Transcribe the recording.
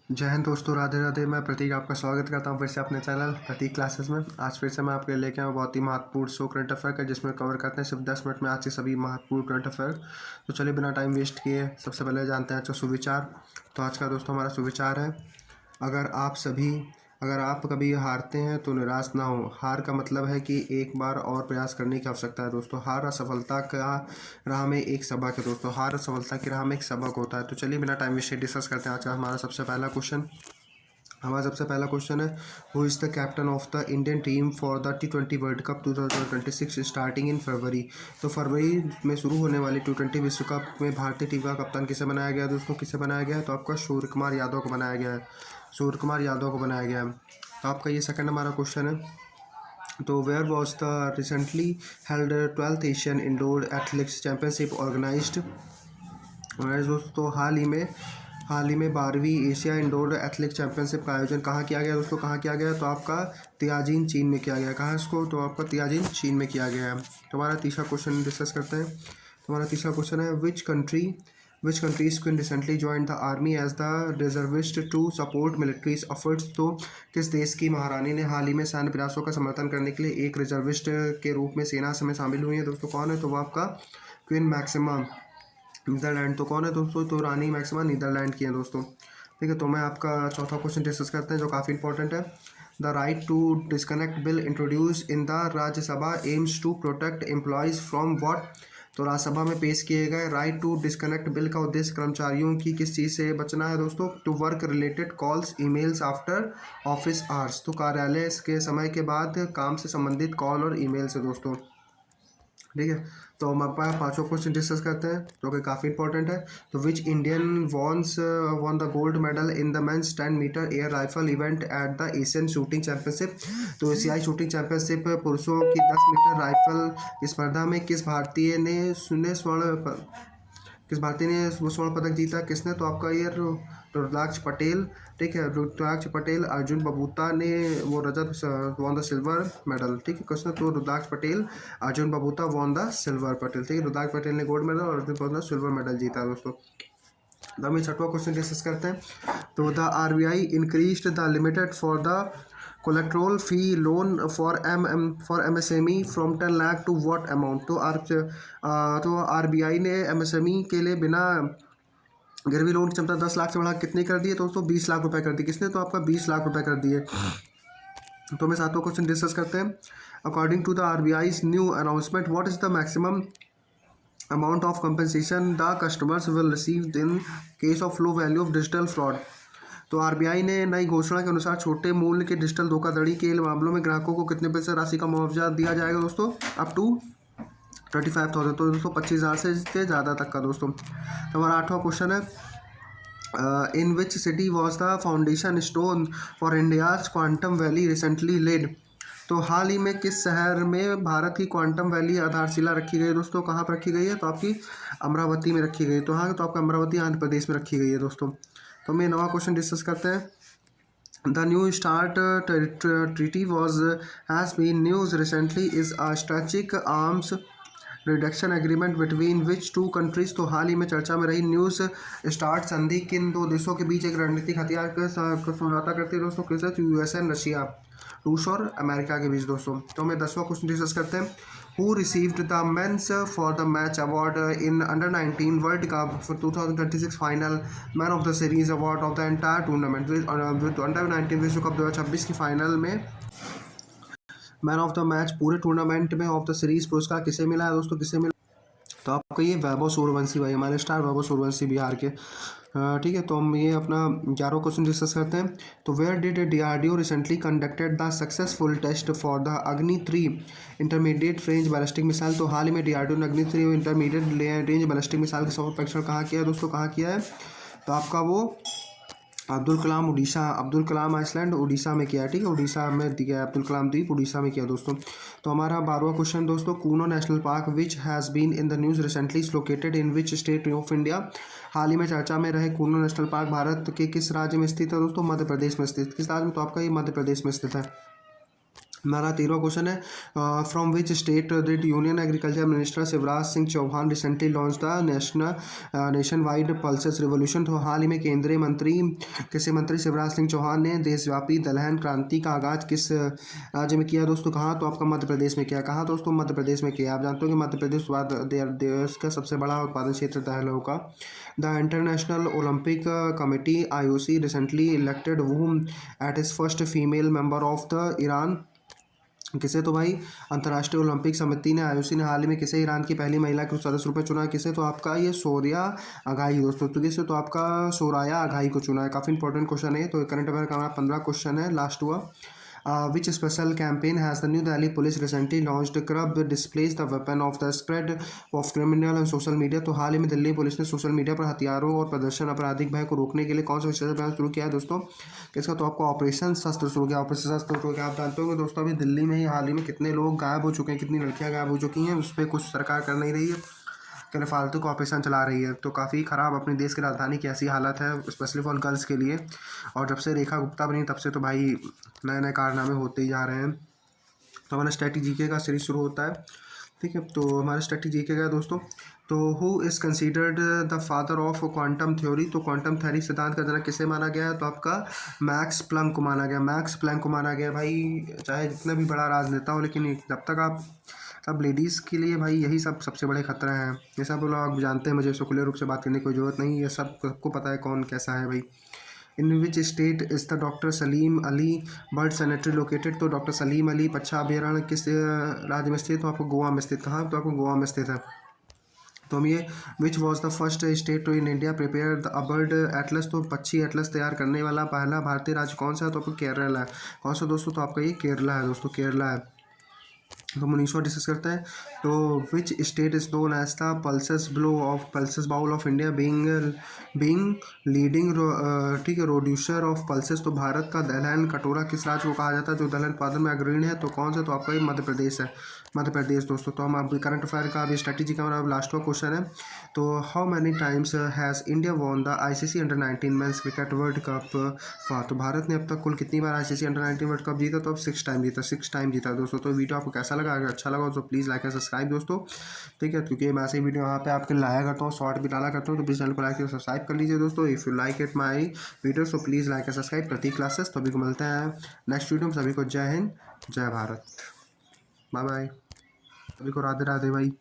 जय हिंद दोस्तों, राधे राधे। मैं प्रतीक आपका स्वागत करता हूं फिर से अपने चैनल प्रतीक क्लासेस में। आज फिर से मैं आपके लेके आया हूं बहुत ही महत्वपूर्ण शो करंट अफेयर का, जिसमें कवर करते हैं सिर्फ 10 मिनट में आज के सभी महत्वपूर्ण करंट अफेयर। तो चलिए बिना टाइम वेस्ट किए सबसे पहले जानते हैं आज का सुविचार। तो आज का दोस्तों हमारा सुविचार है, अगर आप कभी हारते हैं तो निराश ना हो। हार का मतलब है कि एक बार और प्रयास करने की आवश्यकता है दोस्तों। हार असफलता का राह में एक सबक है दोस्तों। हार असफलता की राह में एक सबक होता है। तो चलिए बिना टाइम वेस्ट डिस्कस करते हैं आज का हमारा सबसे पहला क्वेश्चन। हमारा सबसे पहला क्वेश्चन है, who is the captain of the Indian team for the T20 world cup 2026 starting in February. तो फरवरी में शुरू होने वाली T20 विश्व कप में भारतीय टीम का कप्तान किसे बनाया गया है दोस्तों? किसे बनाया गया है? तो आपका सूर्य कुमार यादव को बनाया गया है। सूर्य कुमार यादव को बनाया गया है। तो आपका ये सेकंड हमारा क्वेश्चन है। तो where was the recently held 12th Asian indoor athletics championship organised. दोस्तों हाल ही में 12वीं एशिया इंडोर एथलेटिक चैंपियनशिप का आयोजन कहाँ किया गया दोस्तों? कहाँ किया गया? तो आपका तियाजिन चीन में किया गया। कहाँ इसको? तो आपका तियाजिन चीन में किया गया है। तो हमारा तीसरा क्वेश्चन डिस्कस करते हैं। तो हमारा तीसरा क्वेश्चन है, which countries can recently join the army as the reservist to support militaries efforts. तो किस देश की महारानी ने हाल ही में सैन्य प्रयासों का समर्थन करने के लिए एक रिजर्विस्ट के रूप में सेना में शामिल हुई है दोस्तों? कौन है? तो वो आपका क्वीन मैक्सिमा, नीदरलैंड। तो कौन है दोस्तों? तो रानी मैक्सिमा नीदरलैंड की है दोस्तों। ठीक है, तो मैं आपका चौथा क्वेश्चन डिस्कस करते हैं जो काफ़ी इंपॉर्टेंट है। The right to disconnect bill introduce in the Rajya Sabha aims to protect employees from what. तो राज्यसभा में पेश किए गए राइट टू डिस्कनेक्ट बिल का उद्देश्य कर्मचारियों की किस चीज़ से बचना है दोस्तों? To work related calls emails after office hours. तो कार्यालय के समय के बाद काम से संबंधित कॉल और ईमेल से दोस्तों। ठीक है, तो हम अपना पांचों क्वेश्चन डिस्कस करते हैं जो कि काफ़ी इंपॉर्टेंट है। तो which Indian won the gold medal in the men's 10 metre air rifle event at the Asian shooting championship. तो एशियाई शूटिंग चैंपियनशिप पुरुषों की 10 मीटर राइफल स्पर्धा में किस भारतीय ने वो स्वर्ण पदक जीता? किसने? तो आपका ये रुद्राक्ष पटेल। ठीक है, रुद्राक्ष पटेल। अर्जुन बबूता ने वो रजत वॉन द सिल्वर मेडल। ठीक है, किसने? तो Rudraksh Patel. Arjun Babuta won the silver Patel. ठीक है, रुद्राक्ष पटेल ने गोल्ड मेडल और अर्जुन बबूता सिल्वर मेडल जीता दोस्तों। तो हम छठवां क्वेश्चन डिस्कस करते हैं। तो the RBI increased the limited for the collateral free loan for MSME from 10 lakh to what amount. तो आरबीआई ने एमएसएमई के लिए बिना गिरवी लोन की क्षमता 10 लाख से बढ़ा कितनी कर दी है दोस्तों? 20 लाख रुपए कर दी। किसने? तो आपका 20 लाख रुपए कर दिए। तो हमें सातवां क्वेश्चन डिस्कस करते हैं। According to the RBI new announcement, what is the maximum amount of compensation the customers will receive in case of low value of digital fraud। तो आरबीआई ने नई घोषणा के अनुसार छोटे मूल्य के डिजिटल धोखाधड़ी के मामलों में ग्राहकों को कितने पैसे राशि का मुआवजा दिया जाएगा दोस्तों? Up to 35,000। तो दोस्तों 25,000 से ज़्यादा तक का दोस्तों। तो हमारा आठवां क्वेश्चन है, in which city was the foundation stone for India's quantum valley recently laid. तो हाल ही में किस शहर में भारत की क्वांटम वैली आधारशिला रखी गई है दोस्तों? कहाँ पर रखी गई है? तो आपकी अमरावती में रखी गई। तो हाँ, तो आपका अमरावती आंध्र प्रदेश में रखी गई है दोस्तों। तो हम ये नवा क्वेश्चन डिस्कस करते हैं। The new start treaty was has been news recently is a strategic arms reduction agreement between which two countries. तो हाल ही में चर्चा में रही न्यूज स्टार्ट संधि किन दो देशों के बीच एक रणनीतिक हथियार का समझौता करती है दोस्तों? किस? यूएसए एंड रशिया, रूस और अमेरिका के बीच दोस्तों। तो हमें 10वां क्वेश्चन डिस्कस करते हैं। Who received the men's for the match award in under 19 world cup for 2026 final man of the series award of the entire tournament. Under 19 विश्व कप 2026 की फाइनल में मैन ऑफ द मैच पूरे tournament में of the series पुरस्कार किसे मिला है दोस्तों? किसे मिला? तो आपका ये वैभव सूर्यवंशी भाई, हमारे स्टार वैभव सूर्यवंशी बिहार के। ठीक है, तो हम ये अपना 11वां क्वेश्चन डिस्कस करते हैं। तो where did DRDO recently conducted the successful test for the Agni 3 intermediate range ballistic missile. तो हाल ही में डीआरडीओ ने अग्नि 3 इंटरमीडिएट रेंज बैलिस्टिक मिसाइल का सफल परीक्षण कहाँ किया है दोस्तों? कहाँ किया है? तो आपका वो अब्दुल कलाम आइसलैंड उड़ीसा में किया है। ठीक है, उड़ीसा में दिया है, अब्दुल कलाम द्वीप उड़ीसा में किया दोस्तों। तो हमारा 12वां क्वेश्चन दोस्तों, Kuno national park which has been in the news recently is located in which state of India. हाल ही में चर्चा में रहे कूनो नेशनल पार्क भारत के किस राज्य में स्थित है दोस्तों? मध्य प्रदेश में स्थित। किस राज्य में? तो आपका ये मध्य प्रदेश में स्थित है। हमारा 13वां क्वेश्चन है, from which state did union agriculture minister Shivraj Singh Chouhan recently launch the nationwide pulses revolution. तो हाल ही में केंद्रीय मंत्री कृषि मंत्री शिवराज सिंह चौहान ने देशव्यापी दलहन क्रांति का आगाज किस राज्य में किया दोस्तों? कहाँ? तो आपका मध्य प्रदेश में किया। कहाँ दोस्तों? मध्य प्रदेश में किया। आप जानते हो कि मध्य प्रदेश देश का सबसे बड़ा उत्पादन क्षेत्र दलहनों का। The international Olympic committee IOC recently elected whom at is first female member of the Iran. किसे? तो भाई अंतर्राष्ट्रीय ओलंपिक समिति ने IOC ने हाल ही में किसे ईरान की पहली महिला के सदस्य रूप में चुना है? किसे? तो आपका ये सोरिया आघाई दोस्तों। तो किसे? तो आपका सोराया आघाई को चुना है। काफ़ी इंपॉर्टेंट क्वेश्चन है। तो करंट अफेयर का हमारा 15 क्वेश्चन है, लास्ट हुआ। Which special campaign has the new Delhi police recently launched curb displays the weapon of the spread of criminal and social media. तो हाल ही में दिल्ली पुलिस ने सोशल मीडिया पर हथियारों और प्रदर्शन आपराधिक भय को रोकने के लिए कौन सा विशेष अभियान शुरू किया है दोस्तों? किसका? तो आपको ऑपरेशन शस्त्र शुरू किया। ऑपरेशन शस्त्र शुरू किया। आप जानते हो कि दोस्तों अभी दिल्ली में ही हाल ही में कितने लोग गायब हो चुके हैं, कितनी लड़कियां गायब हो चुकी हैं, उस पर कुछ सरकार कर नहीं रही है, कि फालतू का ऑपरेशन चला रही है। तो काफ़ी ख़राब अपने देश की राजधानी की ऐसी हालत है, स्पेशली फॉर गर्ल्स के लिए। और जब से रेखा गुप्ता बनी तब से तो भाई नए नए कारनामे होते ही जा रहे हैं। तो हमारा स्ट्रैटेजी के का सीरीज शुरू होता है, ठीक है। तो हमारा स्ट्रैटेजी के का दोस्तों, तो who is considered the father of quantum theory. तो क्वांटम थ्योरी सिद्धांत का जनक किसे माना गया है? तो आपका मैक्स प्लैंक को माना गया। मैक्स प्लैंक को माना गया। भाई चाहे जितना भी बड़ा राजनेता हो, लेकिन जब तक आप सब लेडीज़ के लिए भाई यही सब सबसे बड़े खतरा हैं। ये सब लोग जानते हैं, मुझे खुले रूप से बात करने की कोई ज़रूरत नहीं, ये सब सबको पता है कौन कैसा है भाई। In which state is the doctor Salim Ali bird sanctuary located. तो डॉक्टर सलीम अली पक्षा अभ्यारण्य किस राज्य में स्थित? तो आपको गोवा में स्थित। कहाँ? तो आपको गोवा में स्थित है। तो हम ये which was the first state to in India prepare the bird atlas. तो पक्षी एटलस तैयार करने वाला पहला भारतीय राज्य कौन सा है? तो आपको केरला है। कौन सा दोस्तों? तो आपका ये केरला है दोस्तों, केरला है। तो हम 19 डिस्कस करते हैं। तो which state is known as the pulses bowl of India being leading, ठीक है, प्रोड्यूसर ऑफ पल्सेस। तो भारत का दलहन कटोरा किस राज्य को कहा जाता है जो दलहन उत्पादन में अग्रणी है? तो कौन सा? तो आपका ये मध्य प्रदेश है, मध्य प्रदेश दोस्तों। तो हम अब करंट अफेयर का अभी स्ट्रेटेजी का हमारा लास्टवा क्वेश्चन है। तो how many times has India won the ICC under-19 men's cricket world cup? तो भारत ने अब तक कुल कितनी बार ICC अंडर-19 वर्ल्ड कप जीता? तो अब 6 टाइम जीता, 6 टाइम जीता दोस्तों। तो वीडियो आपको कैसा लगा? अगर अच्छा लगा तो प्लीज़ लाइक एंड सब्सक्राइब दोस्तों, ठीक है, क्योंकि मैं ऐसे वीडियो यहाँ पे आपके लाया करता हूँ, शॉर्ट भी डाला करता हूँ। तो प्लीज़ चैनल को लाइक और सब्सक्राइब कर लीजिए दोस्तों। If you like it my video so please like and subscribe. Prateek classes. तो अभी को मिलते हैं नेक्स्ट वीडियो में। सभी को जय हिंद, जय भारत, बाय बाय। सभी को राधे राधे भाई।